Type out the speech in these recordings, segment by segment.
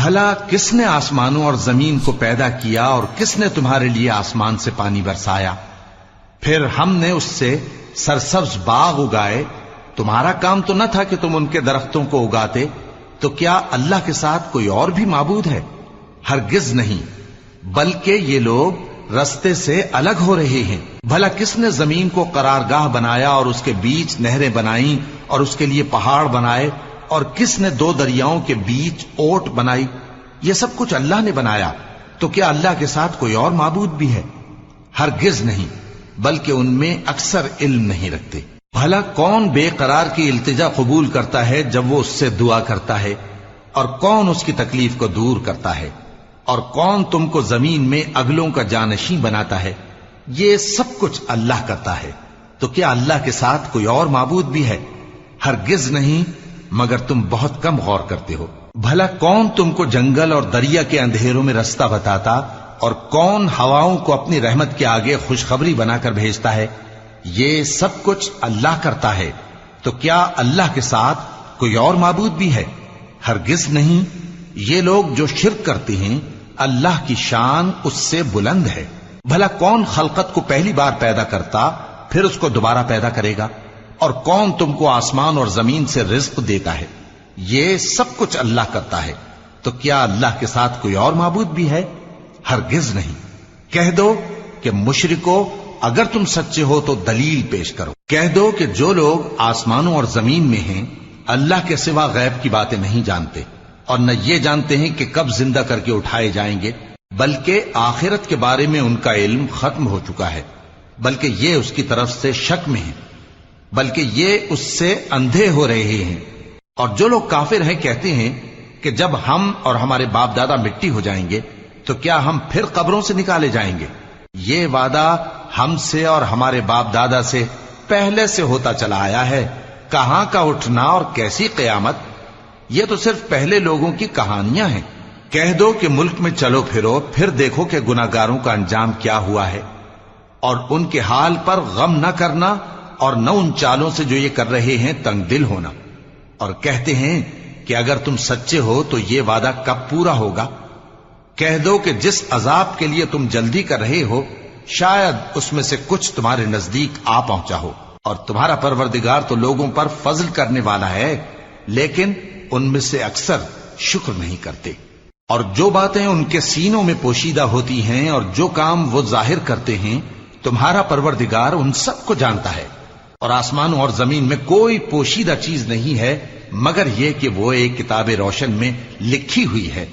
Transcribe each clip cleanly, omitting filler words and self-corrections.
بھلا کس نے آسمانوں اور زمین کو پیدا کیا اور کس نے تمہارے لیے آسمان سے پانی برسایا؟ پھر ہم نے اس سے سرسبز باغ اگائے. تمہارا کام تو نہ تھا کہ تم ان کے درختوں کو اگاتے. تو کیا اللہ کے ساتھ کوئی اور بھی معبود ہے؟ ہرگز نہیں، بلکہ یہ لوگ رستے سے الگ ہو رہے ہیں. بھلا کس نے زمین کو قرارگاہ بنایا اور اس کے بیچ نہریں بنائیں اور اس کے لیے پہاڑ بنائے، اور کس نے دو دریاؤں کے بیچ اوٹ بنائی؟ یہ سب کچھ اللہ نے بنایا. تو کیا اللہ کے ساتھ کوئی اور معبود بھی ہے؟ ہرگز نہیں، بلکہ ان میں اکثر علم نہیں رکھتے. بھلا کون بے قرار کی التجا قبول کرتا ہے جب وہ اس سے دعا کرتا ہے، اور کون اس کی تکلیف کو دور کرتا ہے، اور کون تم کو زمین میں اگلوں کا جانشین بناتا ہے؟ یہ سب کچھ اللہ کرتا ہے. تو کیا اللہ کے ساتھ کوئی اور معبود بھی ہے؟ ہرگز نہیں، مگر تم بہت کم غور کرتے ہو. بھلا کون تم کو جنگل اور دریا کے اندھیروں میں رستہ بتاتا، اور کون ہواؤں کو اپنی رحمت کے آگے خوشخبری بنا کر بھیجتا ہے؟ یہ سب کچھ اللہ کرتا ہے. تو کیا اللہ کے ساتھ کوئی اور معبود بھی ہے؟ ہرگز نہیں. یہ لوگ جو شرک کرتے ہیں اللہ کی شان اس سے بلند ہے. بھلا کون خلقت کو پہلی بار پیدا کرتا پھر اس کو دوبارہ پیدا کرے گا؟ اور کون تم کو آسمان اور زمین سے رزق دیتا ہے؟ یہ سب کچھ اللہ کرتا ہے. تو کیا اللہ کے ساتھ کوئی اور معبود بھی ہے؟ ہرگز نہیں. کہہ دو کہ مشرکو، اگر تم سچے ہو تو دلیل پیش کرو. کہہ دو کہ جو لوگ آسمانوں اور زمین میں ہیں اللہ کے سوا غیب کی باتیں نہیں جانتے، اور نہ یہ جانتے ہیں کہ کب زندہ کر کے اٹھائے جائیں گے، بلکہ آخرت کے بارے میں ان کا علم ختم ہو چکا ہے، بلکہ یہ اس کی طرف سے شک میں ہیں، بلکہ یہ اس سے اندھے ہو رہے ہیں. اور جو لوگ کافر ہیں کہتے ہیں کہ جب ہم اور ہمارے باپ دادا مٹی ہو جائیں گے تو کیا ہم پھر قبروں سے نکالے جائیں گے؟ یہ وعدہ ہم سے اور ہمارے باپ دادا سے پہلے سے ہوتا چلا آیا ہے. کہاں کا اٹھنا اور کیسی قیامت؟ یہ تو صرف پہلے لوگوں کی کہانیاں ہیں. کہہ دو کہ ملک میں چلو پھرو، پھر دیکھو کہ گناہگاروں کا انجام کیا ہوا ہے، اور ان کے حال پر غم نہ کرنا، اور نہ ان چالوں سے جو یہ کر رہے ہیں تنگ دل ہونا. اور کہتے ہیں کہ اگر تم سچے ہو تو یہ وعدہ کب پورا ہوگا؟ کہہ دو کہ جس عذاب کے لیے تم جلدی کر رہے ہو شاید اس میں سے کچھ تمہارے نزدیک آ پہنچا ہو، اور تمہارا پروردگار تو لوگوں پر فضل کرنے والا ہے، لیکن ان میں سے اکثر شکر نہیں کرتے. اور جو باتیں ان کے سینوں میں پوشیدہ ہوتی ہیں اور جو کام وہ ظاہر کرتے ہیں تمہارا پروردگار ان سب کو جانتا ہے. اور آسمانوں اور زمین میں کوئی پوشیدہ چیز نہیں ہے مگر یہ کہ وہ ایک کتاب روشن میں لکھی ہوئی ہے.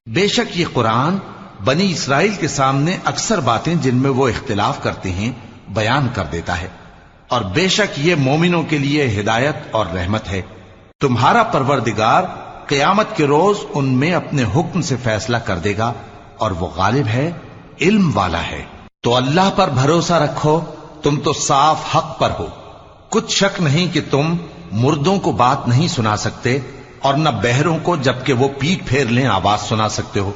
بے شک یہ قرآن بنی اسرائیل کے سامنے اکثر باتیں جن میں وہ اختلاف کرتے ہیں بیان کر دیتا ہے، اور بے شک یہ مومنوں کے لیے ہدایت اور رحمت ہے. تمہارا پروردگار قیامت کے روز ان میں اپنے حکم سے فیصلہ کر دے گا، اور وہ غالب ہے، علم والا ہے. تو اللہ پر بھروسہ رکھو، تم تو صاف حق پر ہو. کچھ شک نہیں کہ تم مردوں کو بات نہیں سنا سکتے، اور نہ بہروں کو جبکہ وہ پیٹ پھیر لیں آواز سنا سکتے ہو،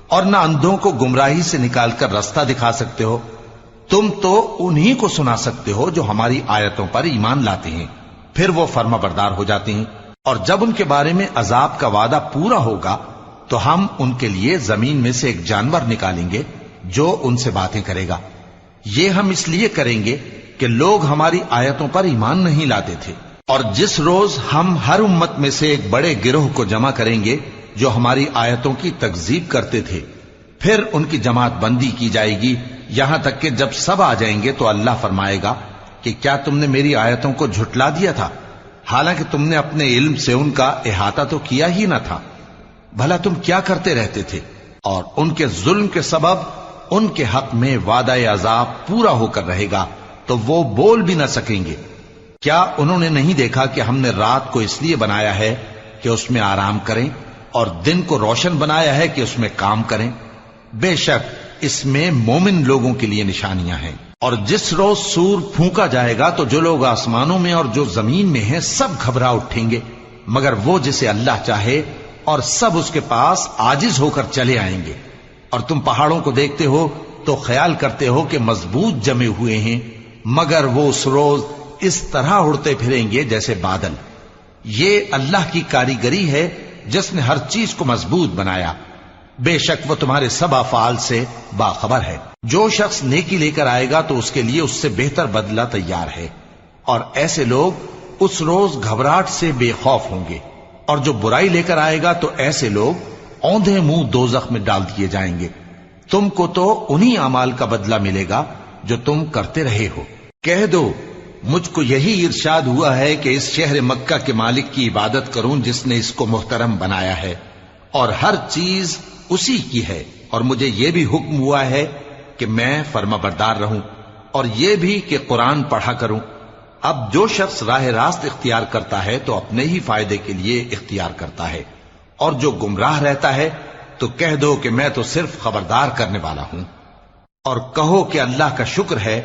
اور نہ اندھوں کو گمراہی سے نکال کر رستہ دکھا سکتے ہو. تم تو انہی کو سنا سکتے ہو جو ہماری آیتوں پر ایمان لاتے ہیں، پھر وہ فرما بردار ہو جاتے ہیں. اور جب ان کے بارے میں عذاب کا وعدہ پورا ہوگا تو ہم ان کے لیے زمین میں سے ایک جانور نکالیں گے جو ان سے باتیں کرے گا. یہ ہم اس لیے کریں گے کہ لوگ ہماری آیتوں پر ایمان نہیں لاتے تھے. اور جس روز ہم ہر امت میں سے ایک بڑے گروہ کو جمع کریں گے جو ہماری آیتوں کی تکذیب کرتے تھے، پھر ان کی جماعت بندی کی جائے گی یہاں تک کہ جب سب آ جائیں گے تو اللہ فرمائے گا کہ کیا تم نے میری آیتوں کو جھٹلا دیا تھا، حالانکہ تم نے اپنے علم سے ان کا احاطہ تو کیا ہی نہ تھا. بھلا تم کیا کرتے رہتے تھے؟ اور ان کے ظلم کے سبب ان کے حق میں وعدہ عذاب پورا ہو کر رہے گا تو وہ بول بھی نہ سکیں گے. کیا انہوں نے نہیں دیکھا کہ ہم نے رات کو اس لیے بنایا ہے کہ اس میں آرام کریں اور دن کو روشن بنایا ہے کہ اس میں کام کریں؟ بے شک اس میں مومن لوگوں کے لیے نشانیاں ہیں. اور جس روز سور پھونکا جائے گا تو جو لوگ آسمانوں میں اور جو زمین میں ہیں سب گھبرا اٹھیں گے مگر وہ جسے اللہ چاہے، اور سب اس کے پاس عاجز ہو کر چلے آئیں گے. اور تم پہاڑوں کو دیکھتے ہو تو خیال کرتے ہو کہ مضبوط جمے ہوئے ہیں، مگر وہ اس روز اس طرح اڑتے پھریں گے جیسے بادل. یہ اللہ کی کاریگری ہے جس نے ہر چیز کو مضبوط بنایا، بے شک وہ تمہارے سب افعال سے باخبر ہے۔ جو شخص نیکی لے کر آئے گا تو اس کے لیے اس سے بہتر بدلہ تیار ہے، اور ایسے لوگ اس روز گھبراہٹ سے بے خوف ہوں گے، اور جو برائی لے کر آئے گا تو ایسے لوگ اوندھے منہ دوزخ میں ڈال دیے جائیں گے۔ تم کو تو انہی اعمال کا بدلہ ملے گا جو تم کرتے رہے ہو۔ کہہ دو مجھ کو یہی ارشاد ہوا ہے کہ اس شہر مکہ کے مالک کی عبادت کروں جس نے اس کو محترم بنایا ہے، اور ہر چیز اسی کی ہے، اور مجھے یہ بھی حکم ہوا ہے کہ میں فرما بردار رہوں، اور یہ بھی کہ قرآن پڑھا کروں۔ اب جو شخص راہ راست اختیار کرتا ہے تو اپنے ہی فائدے کے لیے اختیار کرتا ہے، اور جو گمراہ رہتا ہے تو کہہ دو کہ میں تو صرف خبردار کرنے والا ہوں۔ اور کہو کہ اللہ کا شکر ہے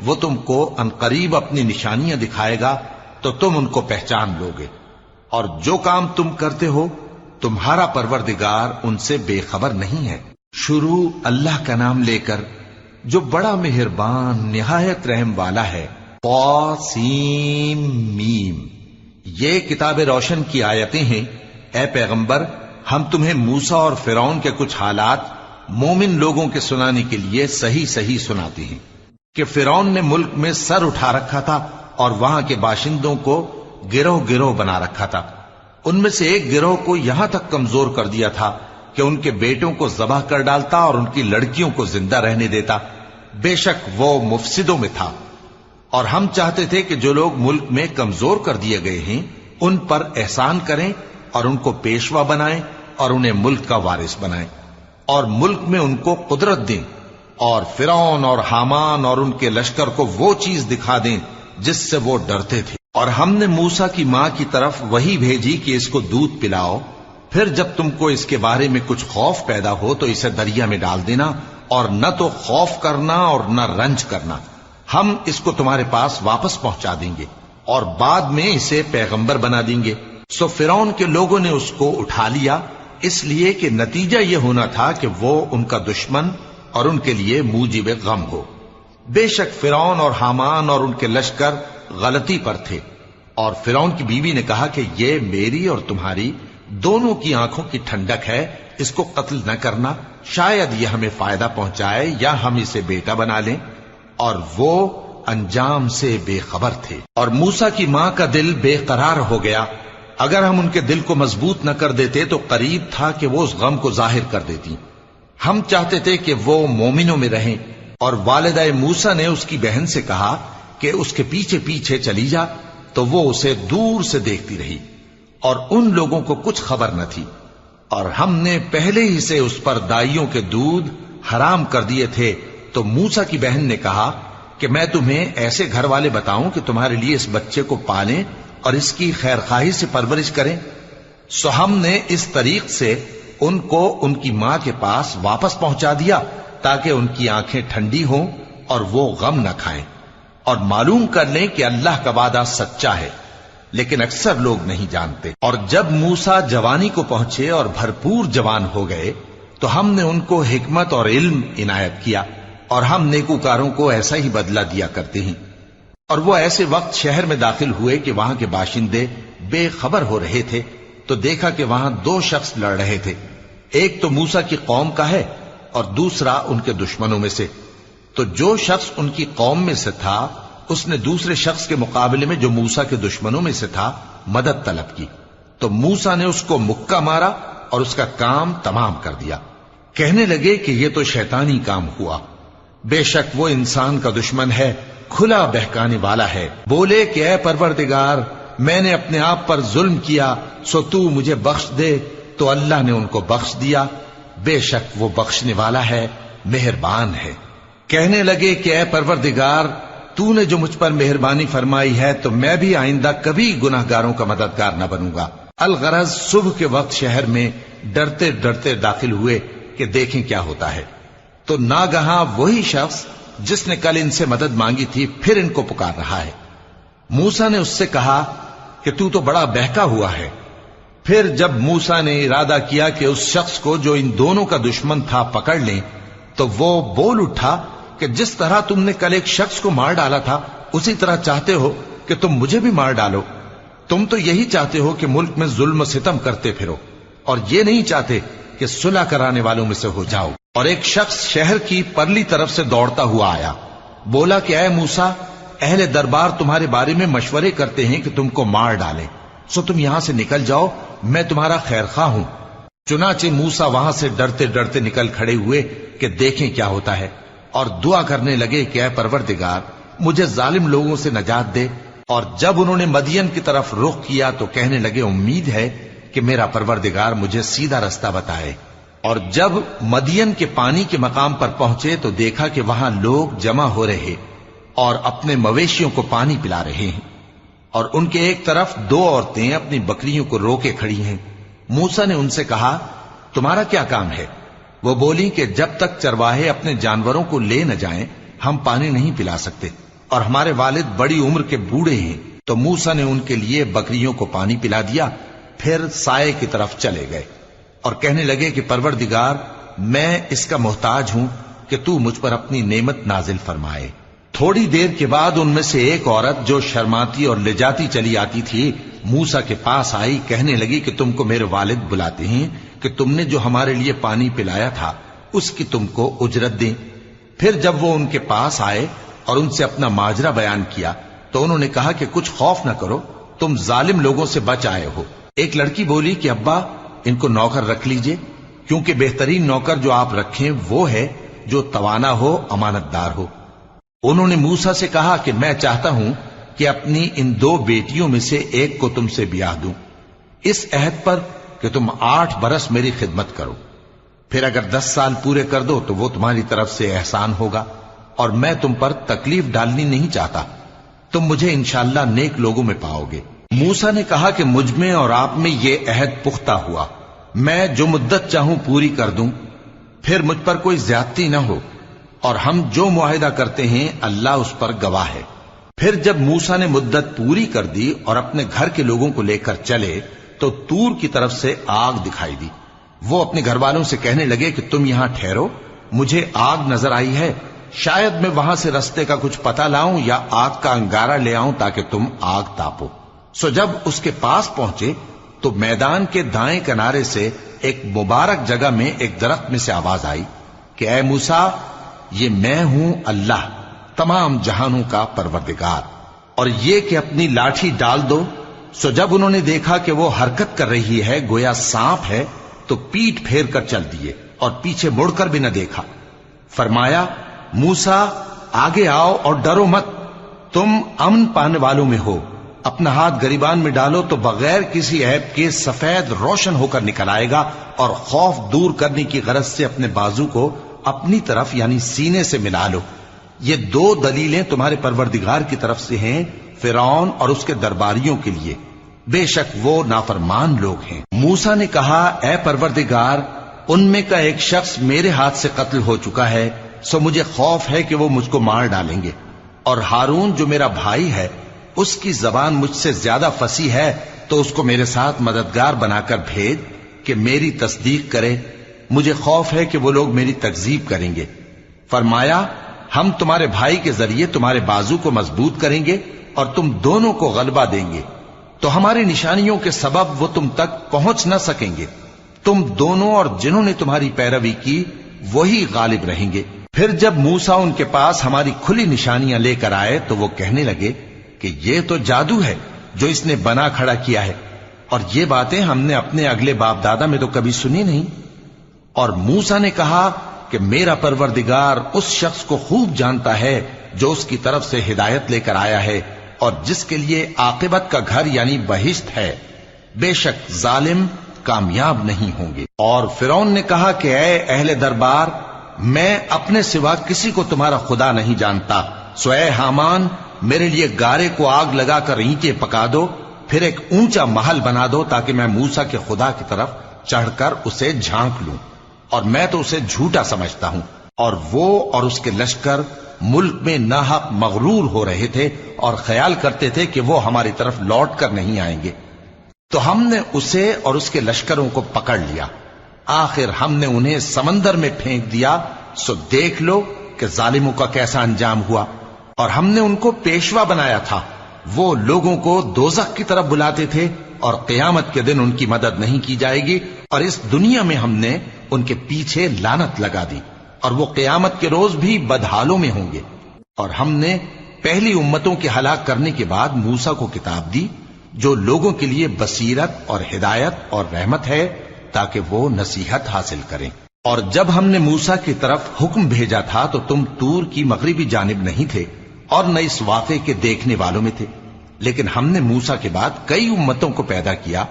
وہ تم کو عنقریب اپنی نشانیاں دکھائے گا تو تم ان کو پہچان لو گے، اور جو کام تم کرتے ہو تمہارا پروردگار ان سے بے خبر نہیں ہے۔ شروع اللہ کا نام لے کر جو بڑا مہربان نہایت رحم والا ہے۔ طاسیم میم، یہ کتاب روشن کی آیتیں ہیں۔ اے پیغمبر، ہم تمہیں موسیٰ اور فرعون کے کچھ حالات مومن لوگوں کے سنانے کے لیے صحیح صحیح سناتے ہیں کہ فرعون نے ملک میں سر اٹھا رکھا تھا اور وہاں کے باشندوں کو گروہ گروہ بنا رکھا تھا۔ ان میں سے ایک گروہ کو یہاں تک کمزور کر دیا تھا کہ ان کے بیٹوں کو ذبح کر ڈالتا اور ان کی لڑکیوں کو زندہ رہنے دیتا۔ بے شک وہ مفسدوں میں تھا، اور ہم چاہتے تھے کہ جو لوگ ملک میں کمزور کر دیے گئے ہیں ان پر احسان کریں اور ان کو پیشوا بنائیں اور انہیں ملک کا وارث بنائیں، اور ملک میں ان کو قدرت دیں، اور فرعون اور حامان اور ان کے لشکر کو وہ چیز دکھا دیں جس سے وہ ڈرتے تھے۔ اور ہم نے موسیٰ کی ماں کی طرف وہی بھیجی کہ اس کو دودھ پلاؤ، پھر جب تم کو اس کے بارے میں کچھ خوف پیدا ہو تو اسے دریا میں ڈال دینا، اور نہ تو خوف کرنا اور نہ رنج کرنا، ہم اس کو تمہارے پاس واپس پہنچا دیں گے اور بعد میں اسے پیغمبر بنا دیں گے۔ سو فرعون کے لوگوں نے اس کو اٹھا لیا، اس لیے کہ نتیجہ یہ ہونا تھا کہ وہ ان کا دشمن اور ان کے لیے موجب غم ہو۔ بے شک فرعون اور حامان اور ان کے لشکر غلطی پر تھے، اور فرعون کی بیوی نے کہا کہ یہ میری اور تمہاری دونوں کی آنکھوں کی ٹھنڈک ہے، اس کو قتل نہ کرنا، شاید یہ ہمیں فائدہ پہنچائے یا ہم اسے بیٹا بنا لیں، اور وہ انجام سے بے خبر تھے۔ اور موسیٰ کی ماں کا دل بے قرار ہو گیا، اگر ہم ان کے دل کو مضبوط نہ کر دیتے تو قریب تھا کہ وہ اس غم کو ظاہر کر دیتی۔ ہم چاہتے تھے کہ وہ مومنوں میں رہیں، اور والدہ موسیٰ نے اس کی بہن سے کہا کہ اس کے پیچھے پیچھے چلی جا، تو وہ اسے دور سے دیکھتی رہی، اور ان لوگوں کو کچھ خبر نہ تھی، اور ہم نے پہلے ہی سے اس پر دائیوں کے دودھ حرام کر دیے تھے۔ تو موسیٰ کی بہن نے کہا کہ میں تمہیں ایسے گھر والے بتاؤں کہ تمہارے لیے اس بچے کو پالیں اور اس کی خیر خواہی سے پرورش کریں۔ سو ہم نے اس طریق سے ان کو ان کی ماں کے پاس واپس پہنچا دیا تاکہ ان کی آنکھیں ٹھنڈی ہوں اور وہ غم نہ کھائیں، اور معلوم کر لیں کہ اللہ کا وعدہ سچا ہے، لیکن اکثر لوگ نہیں جانتے۔ اور جب موسیٰ جوانی کو پہنچے اور بھرپور جوان ہو گئے تو ہم نے ان کو حکمت اور علم عنایت کیا، اور ہم نیکوکاروں کو ایسا ہی بدلہ دیا کرتے ہیں۔ اور وہ ایسے وقت شہر میں داخل ہوئے کہ وہاں کے باشندے بے خبر ہو رہے تھے، تو دیکھا کہ وہاں دو شخص لڑ رہے تھے، ایک تو موسیٰ کی قوم کا ہے اور دوسرا ان کے دشمنوں میں سے۔ تو جو شخص ان کی قوم میں سے تھا اس نے دوسرے شخص کے مقابلے میں جو موسیٰ کے دشمنوں میں سے تھا مدد طلب کی، تو موسیٰ نے اس کو مکہ مارا اور اس کا کام تمام کر دیا۔ کہنے لگے کہ یہ تو شیطانی کام ہوا، بے شک وہ انسان کا دشمن ہے، کھلا بہکانے والا ہے۔ بولے کہ اے پروردگار، میں نے اپنے آپ پر ظلم کیا، سو تو مجھے بخش دے، تو اللہ نے ان کو بخش دیا، بے شک وہ بخشنے والا ہے، مہربان ہے۔ کہنے لگے کہ اے پروردگار، تو نے جو مجھ پر مہربانی فرمائی ہے تو میں بھی آئندہ کبھی گناہگاروں کا مددگار نہ بنوں گا۔ الغرض صبح کے وقت شہر میں ڈرتے ڈرتے داخل ہوئے کہ دیکھیں کیا ہوتا ہے، تو ناگہاں وہی شخص جس نے کل ان سے مدد مانگی تھی پھر ان کو پکار رہا ہے۔ موسیٰ نے اس سے کہا کہ تو بڑا بہکا ہوا ہے۔ پھر جب موسیٰ نے ارادہ کیا کہ اس شخص کو جو ان دونوں کا دشمن تھا پکڑ لیں، تو وہ بول اٹھا کہ جس طرح تم نے کل ایک شخص کو مار ڈالا تھا اسی طرح چاہتے ہو کہ تم مجھے بھی مار ڈالو، تم تو یہی چاہتے ہو کہ ملک میں ظلم و ستم کرتے پھرو۔ اور یہ نہیں چاہتے کہ صلح کرانے والوں میں سے ہو جاؤ۔ اور ایک شخص شہر کی پرلی طرف سے دوڑتا ہوا آیا، بولا کہ اے موسیٰ، اہل دربار تمہارے بارے میں مشورے کرتے ہیں کہ تم کو مار ڈالیں، سو تم یہاں سے نکل جاؤ، میں تمہارا خیر خواہ ہوں۔ چنانچہ موسیٰ وہاں سے ڈرتے ڈرتے نکل کھڑے ہوئے کہ دیکھیں کیا ہوتا ہے، اور دعا کرنے لگے کہ اے پروردگار مجھے ظالم لوگوں سے نجات دے۔ اور جب انہوں نے مدین کی طرف رخ کیا تو کہنے لگے امید ہے کہ میرا پروردگار مجھے سیدھا رستہ بتائے۔ اور جب مدین کے پانی کے مقام پر پہنچے تو دیکھا کہ وہاں لوگ جمع ہو رہے اور اپنے مویشیوں کو پانی پلا رہے ہیں، اور ان کے ایک طرف دو عورتیں اپنی بکریوں کو روکے کھڑی ہیں۔ موسیٰ نے ان سے کہا تمہارا کیا کام ہے؟ وہ بولی کہ جب تک چرواہے اپنے جانوروں کو لے نہ جائیں ہم پانی نہیں پلا سکتے، اور ہمارے والد بڑی عمر کے بوڑھے ہیں۔ تو موسیٰ نے ان کے لیے بکریوں کو پانی پلا دیا، پھر سائے کی طرف چلے گئے اور کہنے لگے کہ پروردگار میں اس کا محتاج ہوں کہ تو مجھ پر اپنی نعمت نازل فرمائے۔ تھوڑی دیر کے بعد ان میں سے ایک عورت جو شرماتی اور لجاتی چلی آتی تھی موسیٰ کے پاس آئی، کہنے لگی کہ تم کو میرے والد بلاتے ہیں کہ تم نے جو ہمارے لیے پانی پلایا تھا اس کی تم کو اجرت دیں۔ پھر جب وہ ان کے پاس آئے اور ان سے اپنا ماجرا بیان کیا تو انہوں نے کہا کہ کچھ خوف نہ کرو، تم ظالم لوگوں سے بچ آئے ہو۔ ایک لڑکی بولی کہ ابا ان کو نوکر رکھ لیجئے، کیونکہ بہترین نوکر جو آپ رکھیں وہ ہے جو توانا ہو، امانت دار ہو۔ انہوں نے موسیٰ سے کہا کہ میں چاہتا ہوں کہ اپنی ان دو بیٹیوں میں سے ایک کو تم سے بیاہ دوں، اس عہد پر کہ تم 8 برس میری خدمت کرو، پھر اگر 10 سال پورے کر دو تو وہ تمہاری طرف سے احسان ہوگا، اور میں تم پر تکلیف ڈالنی نہیں چاہتا، تم مجھے انشاءاللہ نیک لوگوں میں پاؤ گے۔ موسیٰ نے کہا کہ مجھ میں اور آپ میں یہ عہد پختہ ہوا، میں جو مدت چاہوں پوری کر دوں، پھر مجھ پر کوئی زیادتی نہ ہو، اور ہم جو معاہدہ کرتے ہیں اللہ اس پر گواہ ہے۔ پھر جب موسیٰ نے مدت پوری کر دی اور اپنے گھر کے لوگوں کو لے کر چلے تو طور کی طرف سے آگ دکھائی دی۔ وہ اپنے گھر والوں سے کہنے لگے کہ تم یہاں ٹھہرو، مجھے آگ نظر آئی ہے، شاید میں وہاں سے رستے کا کچھ پتہ لاؤں یا آگ کا انگارہ لے آؤں تاکہ تم آگ تاپو۔ سو جب اس کے پاس پہنچے تو میدان کے دائیں کنارے سے ایک مبارک جگہ میں ایک درخت میں سے آواز آئی کہ اے موسیٰ، یہ میں ہوں اللہ، تمام جہانوں کا پروردگار، اور یہ کہ اپنی لاٹھی ڈال دو۔ سو جب انہوں نے دیکھا کہ وہ حرکت کر رہی ہے گویا سانپ ہے تو پیٹ پھیر کر چل دیے اور پیچھے مڑ کر بھی نہ دیکھا۔ فرمایا موسیٰ آگے آؤ اور ڈرو مت، تم امن پانے والوں میں ہو، اپنا ہاتھ گریبان میں ڈالو تو بغیر کسی عیب کے سفید روشن ہو کر نکل آئے گا، اور خوف دور کرنے کی غرض سے اپنے بازو کو اپنی طرف یعنی سینے سے ملا لو۔ یہ 2 دلیلیں تمہارے پروردگار کی طرف سے ہیں فرعون اور اس کے درباریوں کے لیے، بے شک وہ نافرمان لوگ ہیں۔ موسیٰ نے کہا اے پروردگار، ان میں کا ایک شخص میرے ہاتھ سے قتل ہو چکا ہے، سو مجھے خوف ہے کہ وہ مجھ کو مار ڈالیں گے، اور ہارون جو میرا بھائی ہے اس کی زبان مجھ سے زیادہ فصیح ہے، تو اس کو میرے ساتھ مددگار بنا کر بھیج کہ میری تصدیق کرے، مجھے خوف ہے کہ وہ لوگ میری تکذیب کریں گے۔ فرمایا ہم تمہارے بھائی کے ذریعے تمہارے بازو کو مضبوط کریں گے اور تم دونوں کو غلبہ دیں گے، تو ہماری نشانیوں کے سبب وہ تم تک پہنچ نہ سکیں گے، تم دونوں اور جنہوں نے تمہاری پیروی کی وہی غالب رہیں گے۔ پھر جب موسیٰ ان کے پاس ہماری کھلی نشانیاں لے کر آئے تو وہ کہنے لگے کہ یہ تو جادو ہے جو اس نے بنا کھڑا کیا ہے، اور یہ باتیں ہم نے اپنے اگلے باپ دادا میں تو کبھی سنی نہیں۔ اور موسیٰ نے کہا کہ میرا پروردگار اس شخص کو خوب جانتا ہے جو اس کی طرف سے ہدایت لے کر آیا ہے اور جس کے لیے عاقبت کا گھر یعنی بہشت ہے، بے شک ظالم کامیاب نہیں ہوں گے۔ اور فرعون نے کہا کہ اے اہل دربار، میں اپنے سوا کسی کو تمہارا خدا نہیں جانتا، سو اے حامان میرے لیے گارے کو آگ لگا کر اینٹیں پکا دو، پھر ایک اونچا محل بنا دو تاکہ میں موسیٰ کے خدا کی طرف چڑھ کر اسے جھانک لوں، اور میں تو اسے جھوٹا سمجھتا ہوں۔ اور وہ اور اس کے لشکر ملک میں ناحق مغرور ہو رہے تھے اور خیال کرتے تھے کہ وہ ہماری طرف لوٹ کر نہیں آئیں گے، تو ہم نے اسے اور اس کے لشکروں کو پکڑ لیا، آخر ہم نے انہیں سمندر میں پھینک دیا، سو دیکھ لو کہ ظالموں کا کیسا انجام ہوا۔ اور ہم نے ان کو پیشوا بنایا تھا، وہ لوگوں کو دوزخ کی طرف بلاتے تھے اور قیامت کے دن ان کی مدد نہیں کی جائے گی، اور اس دنیا میں ہم نے ان کے پیچھے لعنت لگا دی، اور وہ قیامت کے روز بھی بدحالوں میں ہوں گے۔ اور ہم نے پہلی امتوں کے ہلاک کرنے کے بعد موسیٰ کو کتاب دی جو لوگوں کے لیے بصیرت اور ہدایت اور رحمت ہے تاکہ وہ نصیحت حاصل کریں۔ اور جب ہم نے موسیٰ کی طرف حکم بھیجا تھا تو تم طور کی مغربی جانب نہیں تھے اور نہ اس واقعے کے دیکھنے والوں میں تھے، لیکن ہم نے موسیٰ کے بعد کئی امتوں کو پیدا کیا،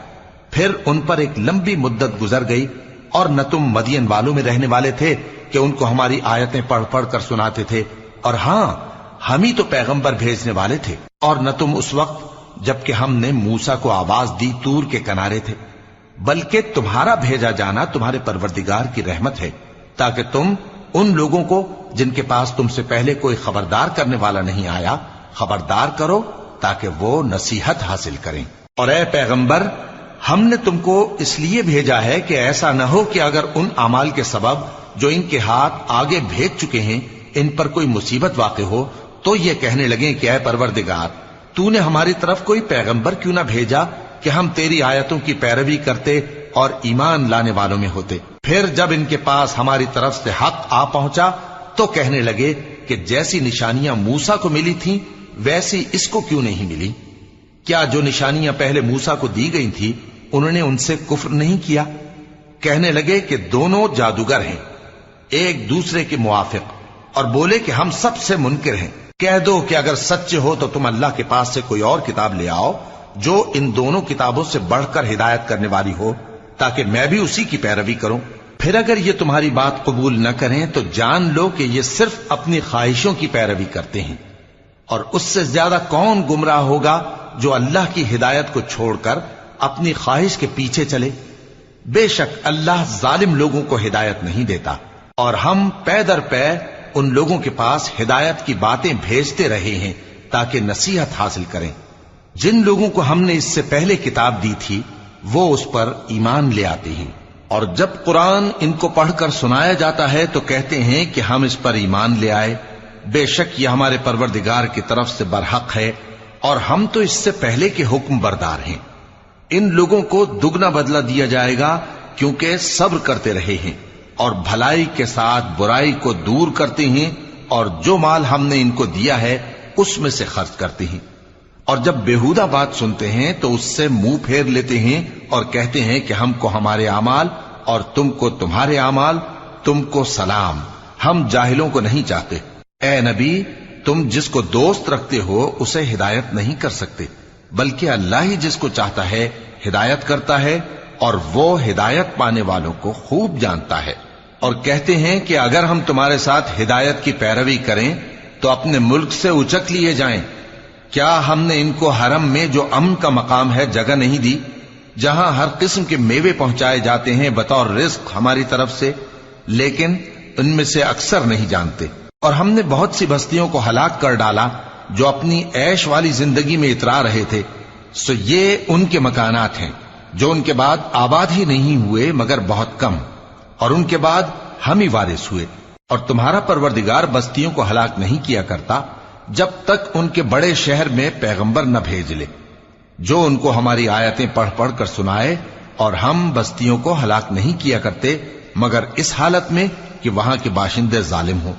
پھر ان پر ایک لمبی مدت گزر گئی، اور نہ تم مدین والوں میں رہنے والے تھے کہ ان کو ہماری آیتیں پڑھ پڑھ کر سناتے تھے، اور ہاں ہم ہی تو پیغمبر بھیجنے والے تھے، اور نہ تم اس وقت جبکہ ہم نے موسیٰ کو آواز دی طور کے کنارے تھے، بلکہ تمہارا بھیجا جانا تمہارے پروردگار کی رحمت ہے تاکہ تم ان لوگوں کو جن کے پاس تم سے پہلے کوئی خبردار کرنے والا نہیں آیا خبردار کرو تاکہ وہ نصیحت حاصل کریں۔ اور اے پیغمبر، ہم نے تم کو اس لیے بھیجا ہے کہ ایسا نہ ہو کہ اگر ان اعمال کے سبب جو ان کے ہاتھ آگے بھیج چکے ہیں ان پر کوئی مصیبت واقع ہو تو یہ کہنے لگیں کہ اے پروردگار، تو نے ہماری طرف کوئی پیغمبر کیوں نہ بھیجا کہ ہم تیری آیتوں کی پیروی کرتے اور ایمان لانے والوں میں ہوتے۔ پھر جب ان کے پاس ہماری طرف سے حق آ پہنچا تو کہنے لگے کہ جیسی نشانیاں موسیٰ کو ملی تھیں ویسی اس کو کیوں نہیں ملی؟ کیا جو نشانیاں پہلے موسیٰ کو دی گئی تھی انہوں نے ان سے کفر نہیں کیا؟ کہنے لگے کہ دونوں جادوگر ہیں ایک دوسرے کے موافق، اور بولے کہ ہم سب سے منکر ہیں۔ کہہ دو کہ اگر سچے ہو تو تم اللہ کے پاس سے کوئی اور کتاب لے آؤ جو ان دونوں کتابوں سے بڑھ کر ہدایت کرنے والی ہو تاکہ میں بھی اسی کی پیروی کروں۔ پھر اگر یہ تمہاری بات قبول نہ کریں تو جان لو کہ یہ صرف اپنی خواہشوں کی پیروی کرتے ہیں، اور اس سے زیادہ کون گمراہ ہوگا جو اللہ کی ہدایت کو چھوڑ کر اپنی خواہش کے پیچھے چلے۔ بے شک اللہ ظالم لوگوں کو ہدایت نہیں دیتا، اور ہم پے در پے ان لوگوں کے پاس ہدایت کی باتیں بھیجتے رہے ہیں تاکہ نصیحت حاصل کریں۔ جن لوگوں کو ہم نے اس سے پہلے کتاب دی تھی وہ اس پر ایمان لے آتے ہیں، اور جب قرآن ان کو پڑھ کر سنایا جاتا ہے تو کہتے ہیں کہ ہم اس پر ایمان لے آئے، بے شک یہ ہمارے پروردگار کی طرف سے برحق ہے، اور ہم تو اس سے پہلے کے حکم بردار ہیں۔ ان لوگوں کو دگنا بدلہ دیا جائے گا کیونکہ صبر کرتے رہے ہیں اور بھلائی کے ساتھ برائی کو دور کرتے ہیں، اور جو مال ہم نے ان کو دیا ہے اس میں سے خرچ کرتے ہیں، اور جب بےہودہ بات سنتے ہیں تو اس سے منہ پھیر لیتے ہیں اور کہتے ہیں کہ ہم کو ہمارے اعمال اور تم کو تمہارے اعمال، تم کو سلام، ہم جاہلوں کو نہیں چاہتے۔ اے نبی، تم جس کو دوست رکھتے ہو اسے ہدایت نہیں کر سکتے، بلکہ اللہ ہی جس کو چاہتا ہے ہدایت کرتا ہے، اور وہ ہدایت پانے والوں کو خوب جانتا ہے۔ اور کہتے ہیں کہ اگر ہم تمہارے ساتھ ہدایت کی پیروی کریں تو اپنے ملک سے اچک لیے جائیں۔ کیا ہم نے ان کو حرم میں جو امن کا مقام ہے جگہ نہیں دی، جہاں ہر قسم کے میوے پہنچائے جاتے ہیں بطور رزق ہماری طرف سے؟ لیکن ان میں سے اکثر نہیں جانتے۔ اور ہم نے بہت سی بستیوں کو ہلاک کر ڈالا جو اپنی عیش والی زندگی میں اترا رہے تھے، سو یہ ان کے مکانات ہیں جو ان کے بعد آباد ہی نہیں ہوئے مگر بہت کم، اور ان کے بعد ہم ہی وارث ہوئے۔ اور تمہارا پروردگار بستیوں کو ہلاک نہیں کیا کرتا جب تک ان کے بڑے شہر میں پیغمبر نہ بھیج لے جو ان کو ہماری آیتیں پڑھ پڑھ کر سنائے، اور ہم بستیوں کو ہلاک نہیں کیا کرتے مگر اس حالت میں کہ وہاں کے باشندے ظالم ہوں۔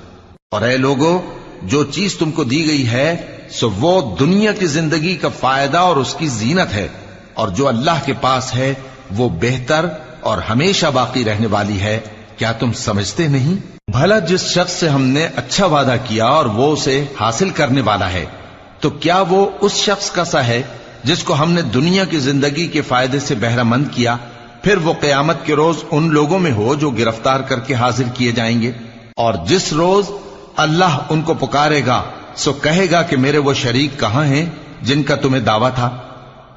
اور اے لوگو، جو چیز تم کو دی گئی ہے سو وہ دنیا کی زندگی کا فائدہ اور اس کی زینت ہے، اور جو اللہ کے پاس ہے وہ بہتر اور ہمیشہ باقی رہنے والی ہے۔ کیا تم سمجھتے نہیں؟ بھلا جس شخص سے ہم نے اچھا وعدہ کیا اور وہ اسے حاصل کرنے والا ہے تو کیا وہ اس شخص کا سا ہے جس کو ہم نے دنیا کی زندگی کے فائدے سے بہرہ مند کیا، پھر وہ قیامت کے روز ان لوگوں میں ہو جو گرفتار کر کے حاضر کیے جائیں گے؟ اور جس روز اللہ ان کو پکارے گا سو کہے گا کہ میرے وہ شریک کہاں ہیں جن کا تمہیں دعویٰ تھا؟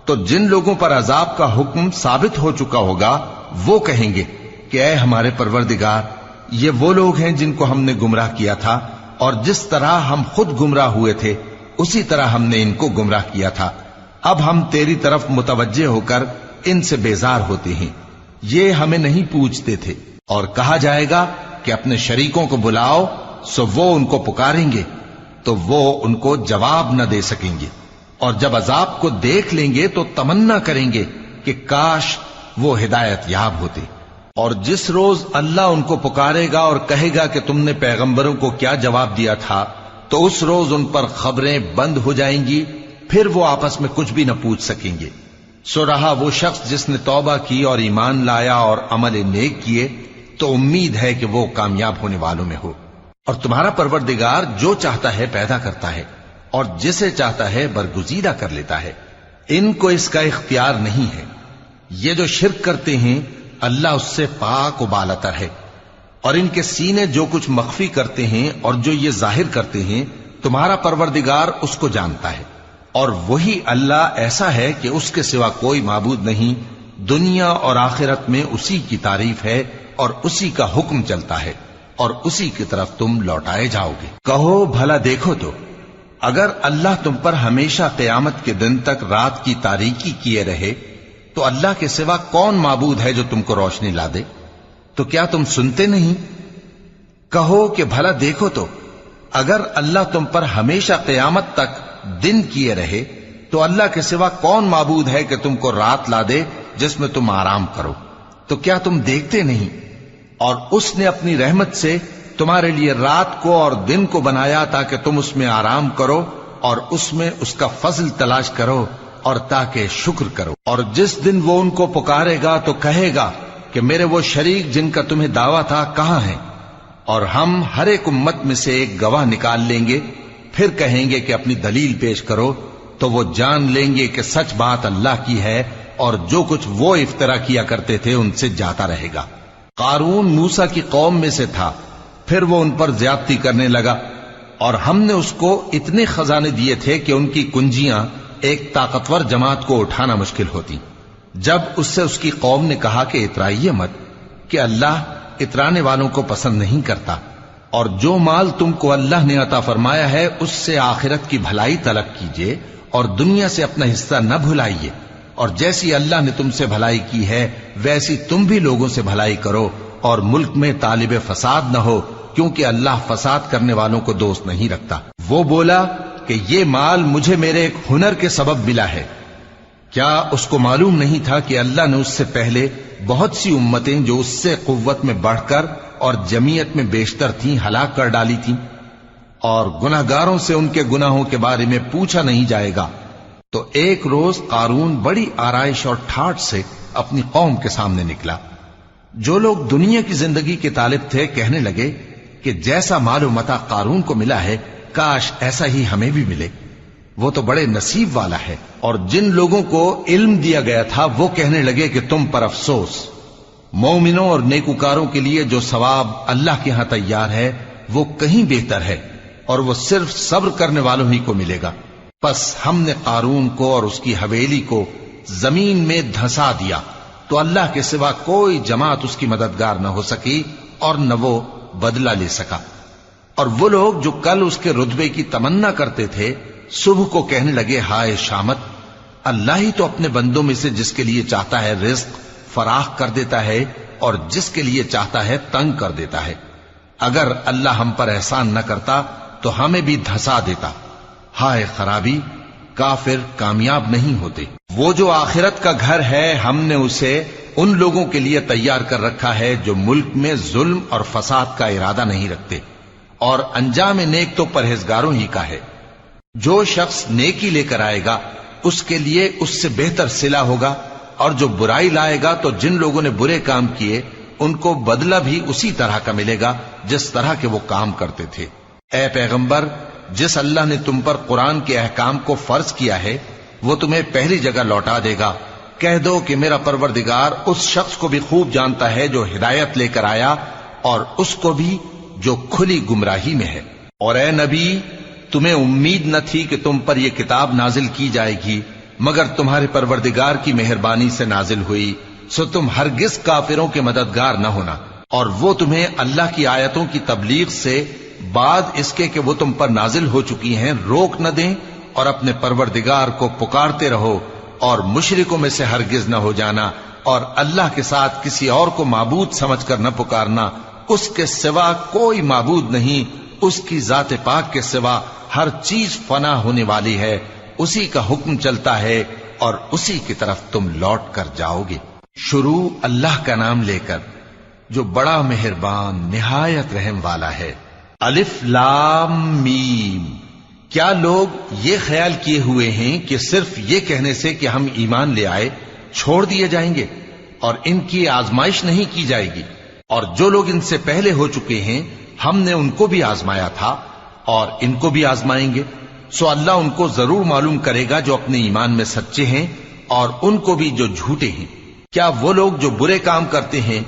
تو جن لوگوں پر عذاب کا حکم ثابت ہو چکا ہوگا وہ کہیں گے کہ اے ہمارے پروردگار، یہ وہ لوگ ہیں جن کو ہم نے گمراہ کیا تھا، اور جس طرح ہم خود گمراہ ہوئے تھے اسی طرح ہم نے ان کو گمراہ کیا تھا۔ اب ہم تیری طرف متوجہ ہو کر ان سے بیزار ہوتے ہیں، یہ ہمیں نہیں پوچھتے تھے۔ اور کہا جائے گا کہ اپنے شریکوں کو بلاؤ، سو وہ ان کو پکاریں گے تو وہ ان کو جواب نہ دے سکیں گے۔ اور جب عذاب کو دیکھ لیں گے تو تمنا کریں گے کہ کاش وہ ہدایت یاب ہوتے۔ اور جس روز اللہ ان کو پکارے گا اور کہے گا کہ تم نے پیغمبروں کو کیا جواب دیا تھا، تو اس روز ان پر خبریں بند ہو جائیں گی، پھر وہ آپس میں کچھ بھی نہ پوچھ سکیں گے۔ سو رہا وہ شخص جس نے توبہ کی اور ایمان لایا اور عمل نیک کیے، تو امید ہے کہ وہ کامیاب ہونے والوں میں ہو۔ اور تمہارا پروردگار جو چاہتا ہے پیدا کرتا ہے اور جسے چاہتا ہے برگزیدہ کر لیتا ہے، ان کو اس کا اختیار نہیں ہے۔ یہ جو شرک کرتے ہیں اللہ اس سے پاک و بالاتر ہے، اور ان کے سینے جو کچھ مخفی کرتے ہیں اور جو یہ ظاہر کرتے ہیں تمہارا پروردگار اس کو جانتا ہے۔ اور وہی اللہ ایسا ہے کہ اس کے سوا کوئی معبود نہیں، دنیا اور آخرت میں اسی کی تعریف ہے اور اسی کا حکم چلتا ہے، اور اسی کی طرف تم لوٹائے جاؤ گے۔ کہو بھلا دیکھو تو اگر اللہ تم پر ہمیشہ قیامت کے دن تک رات کی تاریکی کیے رہے تو اللہ کے سوا کون معبود ہے جو تم کو روشنی لا دے؟ تو کیا تم سنتے نہیں؟ کہو کہ بھلا دیکھو تو اگر اللہ تم پر ہمیشہ قیامت تک دن کیے رہے تو اللہ کے سوا کون معبود ہے کہ تم کو رات لا دے جس میں تم آرام کرو؟ تو کیا تم دیکھتے نہیں؟ اور اس نے اپنی رحمت سے تمہارے لیے رات کو اور دن کو بنایا تاکہ تم اس میں آرام کرو اور اس میں اس کا فضل تلاش کرو اور تاکہ شکر کرو۔ اور جس دن وہ ان کو پکارے گا تو کہے گا کہ میرے وہ شریک جن کا تمہیں دعویٰ تھا کہاں ہیں؟ اور ہم ہر ایک امت میں سے ایک گواہ نکال لیں گے، پھر کہیں گے کہ اپنی دلیل پیش کرو، تو وہ جان لیں گے کہ سچ بات اللہ کی ہے اور جو کچھ وہ افترا کیا کرتے تھے ان سے جاتا رہے گا۔ قارون موسیٰ کی قوم میں سے تھا، پھر وہ ان پر زیادتی کرنے لگا، اور ہم نے اس کو اتنے خزانے دیے تھے کہ ان کی کنجیاں ایک طاقتور جماعت کو اٹھانا مشکل ہوتی۔ جب اس سے اس کی قوم نے کہا کہ اترائیے مت، کہ اللہ اترانے والوں کو پسند نہیں کرتا، اور جو مال تم کو اللہ نے عطا فرمایا ہے اس سے آخرت کی بھلائی طلب کیجیے اور دنیا سے اپنا حصہ نہ بھلائیے، اور جیسی اللہ نے تم سے بھلائی کی ہے ویسی تم بھی لوگوں سے بھلائی کرو، اور ملک میں طالب فساد نہ ہو، کیونکہ اللہ فساد کرنے والوں کو دوست نہیں رکھتا۔ وہ بولا کہ یہ مال مجھے میرے ایک ہنر کے سبب ملا ہے۔ کیا اس کو معلوم نہیں تھا کہ اللہ نے اس سے پہلے بہت سی امتیں جو اس سے قوت میں بڑھ کر اور جمعیت میں بیشتر تھیں ہلاک کر ڈالی تھیں، اور گناہگاروں سے ان کے گناہوں کے بارے میں پوچھا نہیں جائے گا؟ تو ایک روز قارون بڑی آرائش اور ٹھاٹھ سے اپنی قوم کے سامنے نکلا۔ جو لوگ دنیا کی زندگی کے طالب تھے کہنے لگے کہ جیسا مال و متاع قارون کو ملا ہے کاش ایسا ہی ہمیں بھی ملے، وہ تو بڑے نصیب والا ہے۔ اور جن لوگوں کو علم دیا گیا تھا وہ کہنے لگے کہ تم پر افسوس، مومنوں اور نیکوکاروں کے لیے جو ثواب اللہ کے ہاں تیار ہے وہ کہیں بہتر ہے، اور وہ صرف صبر کرنے والوں ہی کو ملے گا۔ پس ہم نے قارون کو اور اس کی حویلی کو زمین میں دھسا دیا، تو اللہ کے سوا کوئی جماعت اس کی مددگار نہ ہو سکی اور نہ وہ بدلہ لے سکا۔ اور وہ لوگ جو کل اس کے رتبے کی تمنا کرتے تھے صبح کو کہنے لگے ہائے شامت، اللہ ہی تو اپنے بندوں میں سے جس کے لیے چاہتا ہے رزق فراخ کر دیتا ہے اور جس کے لیے چاہتا ہے تنگ کر دیتا ہے۔ اگر اللہ ہم پر احسان نہ کرتا تو ہمیں بھی دھسا دیتا۔ ہائے خرابی، کافر کامیاب نہیں ہوتے۔ وہ جو آخرت کا گھر ہے ہم نے اسے ان لوگوں کے لیے تیار کر رکھا ہے جو ملک میں ظلم اور فساد کا ارادہ نہیں رکھتے، اور انجام نیک تو پرہیزگاروں ہی کا ہے۔ جو شخص نیکی لے کر آئے گا اس کے لیے اس سے بہتر صلہ ہوگا، اور جو برائی لائے گا تو جن لوگوں نے برے کام کیے ان کو بدلہ بھی اسی طرح کا ملے گا جس طرح کے وہ کام کرتے تھے۔ اے پیغمبر، جس اللہ نے تم پر قرآن کے احکام کو فرض کیا ہے وہ تمہیں پہلی جگہ لوٹا دے گا۔ کہہ دو کہ میرا پروردگار اس شخص کو بھی خوب جانتا ہے جو ہدایت لے کر آیا اور اس کو بھی جو کھلی گمراہی میں ہے۔ اور اے نبی، تمہیں امید نہ تھی کہ تم پر یہ کتاب نازل کی جائے گی مگر تمہارے پروردگار کی مہربانی سے نازل ہوئی، سو تم ہرگز کافروں کے مددگار نہ ہونا، اور وہ تمہیں اللہ کی آیتوں کی تبلیغ سے بعد اس کے کہ وہ تم پر نازل ہو چکی ہیں روک نہ دیں، اور اپنے پروردگار کو پکارتے رہو اور مشرکوں میں سے ہرگز نہ ہو جانا، اور اللہ کے ساتھ کسی اور کو معبود سمجھ کر نہ پکارنا۔ اس کے سوا کوئی معبود نہیں، اس کی ذات پاک کے سوا ہر چیز فنا ہونے والی ہے، اسی کا حکم چلتا ہے اور اسی کی طرف تم لوٹ کر جاؤ گے۔ شروع اللہ کا نام لے کر جو بڑا مہربان نہایت رحم والا ہے۔ الف لام میم۔ کیا لوگ یہ خیال کیے ہوئے ہیں کہ صرف یہ کہنے سے کہ ہم ایمان لے آئے چھوڑ دیے جائیں گے اور ان کی آزمائش نہیں کی جائے گی؟ اور جو لوگ ان سے پہلے ہو چکے ہیں ہم نے ان کو بھی آزمایا تھا اور ان کو بھی آزمائیں گے، سو اللہ ان کو ضرور معلوم کرے گا جو اپنے ایمان میں سچے ہیں اور ان کو بھی جو جھوٹے ہیں۔ کیا وہ لوگ جو برے کام کرتے ہیں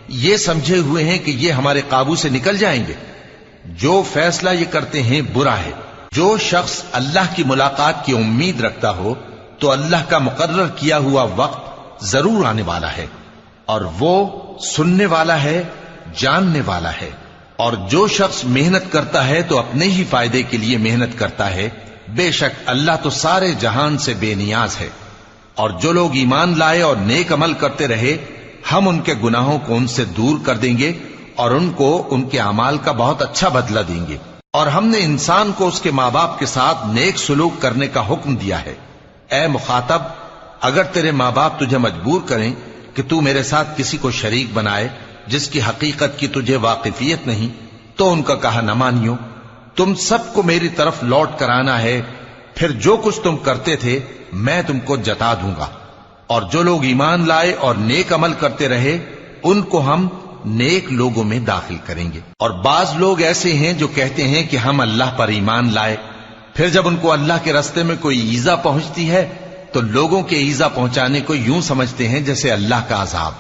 یہ سمجھے ہوئے ہیں کہ یہ ہمارے قابو سے نکل جائیں گے؟ جو فیصلہ یہ کرتے ہیں برا ہے۔ جو شخص اللہ کی ملاقات کی امید رکھتا ہو تو اللہ کا مقرر کیا ہوا وقت ضرور آنے والا ہے، اور وہ سننے والا ہے، جاننے والا ہے۔ اور جو شخص محنت کرتا ہے تو اپنے ہی فائدے کے لیے محنت کرتا ہے، بے شک اللہ تو سارے جہان سے بے نیاز ہے۔ اور جو لوگ ایمان لائے اور نیک عمل کرتے رہے ہم ان کے گناہوں کو ان سے دور کر دیں گے اور ان کو ان کے اعمال کا بہت اچھا بدلہ دیں گے۔ اور ہم نے انسان کو اس کے ماں باپ کے ساتھ نیک سلوک کرنے کا حکم دیا ہے۔ اے مخاطب، اگر تیرے ماں باپ تجھے مجبور کریں کہ تو میرے ساتھ کسی کو شریک بنائے جس کی حقیقت کی تجھے واقفیت نہیں تو ان کا کہا نہ مانیو۔ تم سب کو میری طرف لوٹ کر آنا ہے، پھر جو کچھ تم کرتے تھے میں تم کو جتا دوں گا۔ اور جو لوگ ایمان لائے اور نیک عمل کرتے رہے ان کو ہم نیک لوگوں میں داخل کریں گے۔ اور بعض لوگ ایسے ہیں جو کہتے ہیں کہ ہم اللہ پر ایمان لائے، پھر جب ان کو اللہ کے راستے میں کوئی ایذا پہنچتی ہے تو لوگوں کے ایذا پہنچانے کو یوں سمجھتے ہیں جیسے اللہ کا عذاب۔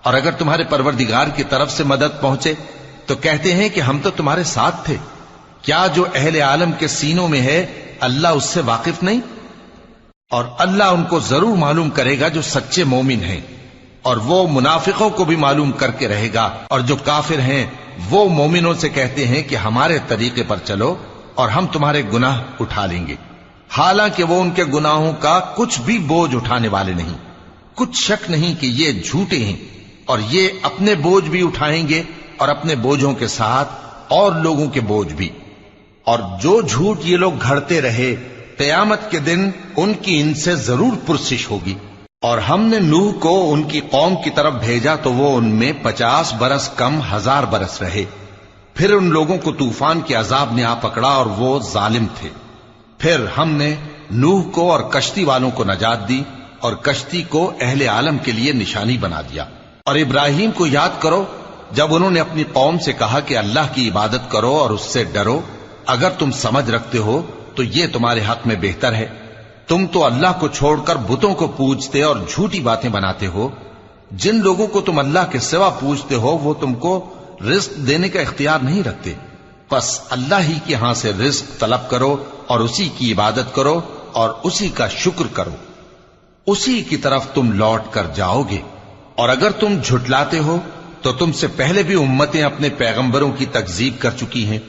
اور اگر تمہارے پروردگار کی طرف سے مدد پہنچے تو کہتے ہیں کہ ہم تو تمہارے ساتھ تھے۔ کیا جو اہل عالم کے سینوں میں ہے اللہ اس سے واقف نہیں؟ اور اللہ ان کو ضرور معلوم کرے گا جو سچے مومن ہیں، اور وہ منافقوں کو بھی معلوم کر کے رہے گا۔ اور جو کافر ہیں وہ مومنوں سے کہتے ہیں کہ ہمارے طریقے پر چلو اور ہم تمہارے گناہ اٹھا لیں گے، حالانکہ وہ ان کے گناہوں کا کچھ بھی بوجھ اٹھانے والے نہیں۔ کچھ شک نہیں کہ یہ جھوٹے ہیں، اور یہ اپنے بوجھ بھی اٹھائیں گے اور اپنے بوجھوں کے ساتھ اور لوگوں کے بوجھ بھی۔ اور جو جھوٹ یہ لوگ گھڑتے رہے قیامت کے دن ان کی ان سے ضرور پرسش ہوگی۔ اور ہم نے نوح کو ان کی قوم کی طرف بھیجا تو وہ ان میں 50 برس کم 1000 برس رہے، پھر ان لوگوں کو طوفان کے عذاب نے آ پکڑا اور وہ ظالم تھے۔ پھر ہم نے نوح کو اور کشتی والوں کو نجات دی اور کشتی کو اہل عالم کے لیے نشانی بنا دیا۔ اور ابراہیم کو یاد کرو جب انہوں نے اپنی قوم سے کہا کہ اللہ کی عبادت کرو اور اس سے ڈرو، اگر تم سمجھ رکھتے ہو تو یہ تمہارے حق میں بہتر ہے۔ تم تو اللہ کو چھوڑ کر بتوں کو پوجتے اور جھوٹی باتیں بناتے ہو۔ جن لوگوں کو تم اللہ کے سوا پوجتے ہو وہ تم کو رزق دینے کا اختیار نہیں رکھتے، پس اللہ ہی کے ہاں سے رزق طلب کرو اور اسی کی عبادت کرو اور اسی کا شکر کرو، اسی کی طرف تم لوٹ کر جاؤ گے۔ اور اگر تم جھٹلاتے ہو تو تم سے پہلے بھی امتیں اپنے پیغمبروں کی تکذیب کر چکی ہیں،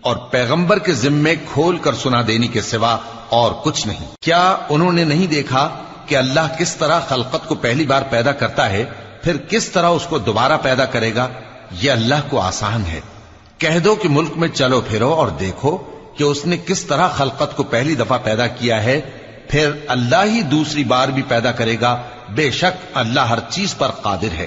اور پیغمبر کے ذمے کھول کر سنا دینے کے سوا اور کچھ نہیں۔ کیا انہوں نے نہیں دیکھا کہ اللہ کس طرح خلقت کو پہلی بار پیدا کرتا ہے پھر کس طرح اس کو دوبارہ پیدا کرے گا؟ یہ اللہ کو آسان ہے۔ کہہ دو کہ ملک میں چلو پھرو اور دیکھو کہ اس نے کس طرح خلقت کو پہلی دفعہ پیدا کیا ہے، پھر اللہ ہی دوسری بار بھی پیدا کرے گا۔ بے شک اللہ ہر چیز پر قادر ہے۔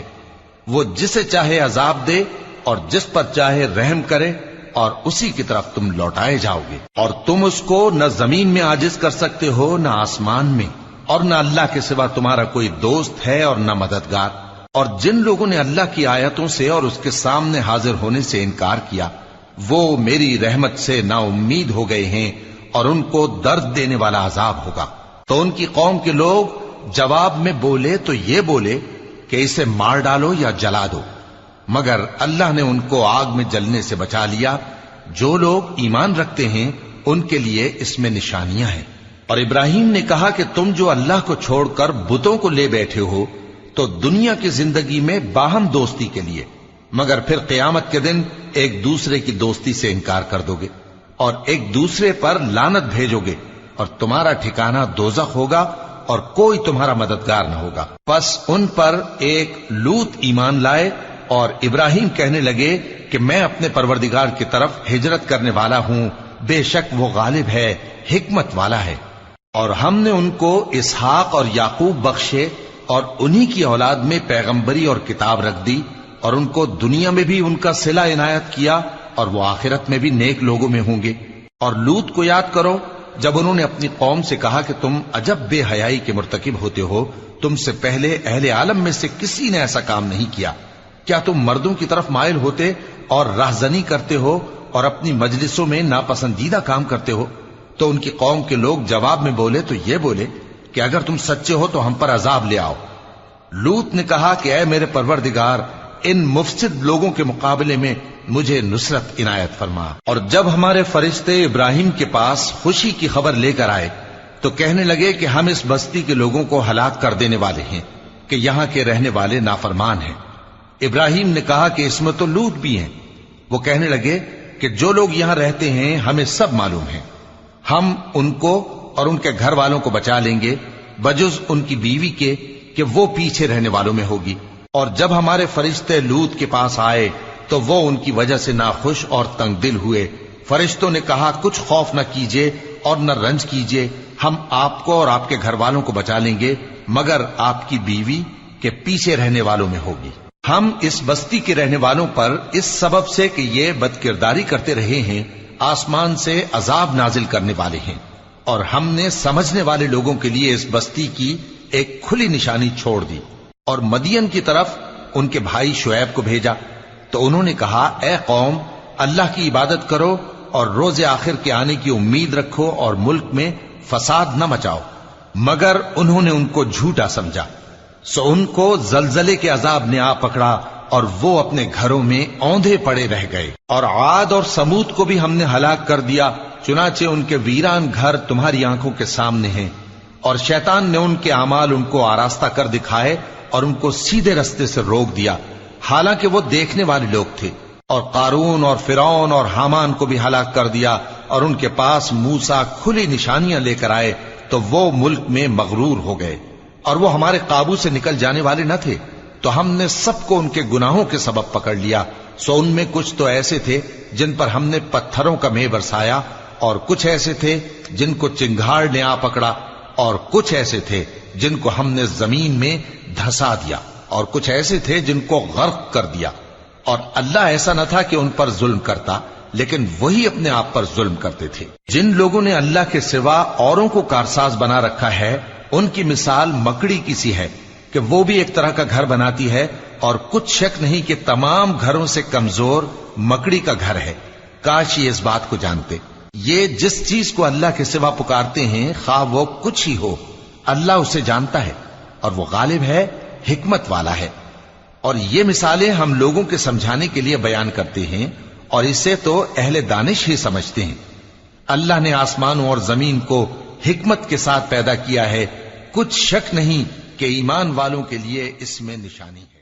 وہ جسے چاہے عذاب دے اور جس پر چاہے رحم کرے، اور اسی کی طرف تم لوٹائے جاؤ گے۔ اور تم اس کو نہ زمین میں عاجز کر سکتے ہو نہ آسمان میں، اور نہ اللہ کے سوا تمہارا کوئی دوست ہے اور نہ مددگار۔ اور جن لوگوں نے اللہ کی آیتوں سے اور اس کے سامنے حاضر ہونے سے انکار کیا وہ میری رحمت سے نا امید ہو گئے ہیں اور ان کو درد دینے والا عذاب ہوگا۔ تو ان کی قوم کے لوگ جواب میں بولے تو یہ بولے کہ اسے مار ڈالو یا جلا دو، مگر اللہ نے ان کو آگ میں جلنے سے بچا لیا۔ جو لوگ ایمان رکھتے ہیں ان کے لیے اس میں نشانیاں ہیں۔ اور ابراہیم نے کہا کہ تم جو اللہ کو چھوڑ کر بتوں کو لے بیٹھے ہو تو دنیا کی زندگی میں باہم دوستی کے لیے، مگر پھر قیامت کے دن ایک دوسرے کی دوستی سے انکار کر دو گے اور ایک دوسرے پر لعنت بھیجو گے، اور تمہارا ٹھکانہ دوزخ ہوگا اور کوئی تمہارا مددگار نہ ہوگا۔ پس ان پر ایک لوط ایمان لائے اور ابراہیم کہنے لگے کہ میں اپنے پروردگار کی طرف ہجرت کرنے والا ہوں، بے شک وہ غالب ہے، حکمت والا ہے۔ اور ہم نے ان کو اسحاق اور یعقوب بخشے اور انہی کی اولاد میں پیغمبری اور کتاب رکھ دی، اور ان کو دنیا میں بھی ان کا صلہ عنایت کیا اور وہ آخرت میں بھی نیک لوگوں میں ہوں گے۔ اور لوط کو یاد کرو جب انہوں نے اپنی قوم سے کہا کہ تم عجب بے حیائی کے مرتکب ہوتے ہو، تم سے پہلے اہل عالم میں سے کسی نے ایسا کام نہیں کیا، کیا تم مردوں کی طرف مائل ہوتے اور رہزنی کرتے ہو اور اپنی مجلسوں میں ناپسندیدہ کام کرتے ہو؟ تو ان کی قوم کے لوگ جواب میں بولے تو یہ بولے کہ اگر تم سچے ہو تو ہم پر عذاب لے آؤ۔ لوط نے کہا کہ اے میرے پروردگار، ان مفسد لوگوں کے مقابلے میں مجھے نصرت عنایت فرما۔ اور جب ہمارے فرشتے ابراہیم کے پاس خوشی کی خبر لے کر آئے تو کہنے لگے کہ ہم اس بستی کے لوگوں کو ہلاک کر دینے والے ہیں کہ یہاں کے رہنے والے نافرمان ہیں۔ ابراہیم نے کہا کہ اس میں تو لوط بھی ہیں۔ وہ کہنے لگے کہ جو لوگ یہاں رہتے ہیں ہمیں سب معلوم ہیں، ہم ان کو اور ان کے گھر والوں کو بچا لیں گے بجز ان کی بیوی کے کہ وہ پیچھے رہنے والوں میں ہوگی۔ اور جب ہمارے فرشتے لوط کے پاس آئے تو وہ ان کی وجہ سے ناخوش اور تنگ دل ہوئے۔ فرشتوں نے کہا کچھ خوف نہ کیجیے اور نہ رنج کیجیے، ہم آپ کو اور آپ کے گھر والوں کو بچا لیں گے مگر آپ کی بیوی کے پیچھے رہنے والوں میں ہوگی۔ ہم اس بستی کے رہنے والوں پر اس سبب سے کہ یہ بدکرداری کرتے رہے ہیں آسمان سے عذاب نازل کرنے والے ہیں، اور ہم نے سمجھنے والے لوگوں کے لیے اس بستی کی ایک کھلی نشانی چھوڑ دی۔ اور مدین کی طرف ان کے بھائی شعیب کو بھیجا تو انہوں نے کہا اے قوم، اللہ کی عبادت کرو اور روز آخر کے آنے کی امید رکھو اور ملک میں فساد نہ مچاؤ، مگر انہوں نے ان کو جھوٹا سمجھا، سو ان کو زلزلے کے عذاب نے آ پکڑا اور وہ اپنے گھروں میں اوندھے پڑے رہ گئے۔ اور عاد اور سمود کو بھی ہم نے ہلاک کر دیا، چنانچہ ان کے ویران گھر تمہاری آنکھوں کے سامنے ہیں، اور شیطان نے ان کے اعمال ان کو آراستہ کر دکھائے اور ان کو سیدھے رستے سے روک دیا، حالانکہ وہ دیکھنے والے لوگ تھے۔ اور قارون اور فرعون اور حامان کو بھی ہلاک کر دیا، اور ان کے پاس موسیٰ کھلی نشانیاں لے کر آئے تو وہ ملک میں مغرور ہو گئے، اور وہ ہمارے قابو سے نکل جانے والے نہ تھے، تو ہم نے سب کو ان کے گناہوں کے سبب پکڑ لیا۔ سو ان میں کچھ تو ایسے تھے جن پر ہم نے پتھروں کا مے برسایا، اور کچھ ایسے تھے جن کو چنگھاڑ نے آ پکڑا، اور کچھ ایسے تھے جن کو ہم نے زمین میں دھسا دیا، اور کچھ ایسے تھے جن کو غرق کر دیا۔ اور اللہ ایسا نہ تھا کہ ان پر ظلم کرتا، لیکن وہی اپنے آپ پر ظلم کرتے تھے۔ جن لوگوں نے اللہ کے سوا اوروں کو کارساز بنا رکھا ہے، ان کی مثال مکڑی کی سی ہے کہ وہ بھی ایک طرح کا گھر بناتی ہے، اور کچھ شک نہیں کہ تمام گھروں سے کمزور مکڑی کا گھر ہے۔ کاش یہ اس بات کو جانتے۔ یہ جس چیز کو اللہ کے سوا پکارتے ہیں خواہ وہ کچھ ہی ہو، اللہ اسے جانتا ہے اور وہ غالب ہے، حکمت والا ہے۔ اور یہ مثالیں ہم لوگوں کے سمجھانے کے لیے بیان کرتے ہیں، اور اسے تو اہل دانش ہی سمجھتے ہیں۔ اللہ نے آسمانوں اور زمین کو حکمت کے ساتھ پیدا کیا ہے، کچھ شک نہیں کہ ایمان والوں کے لیے اس میں نشانی ہے۔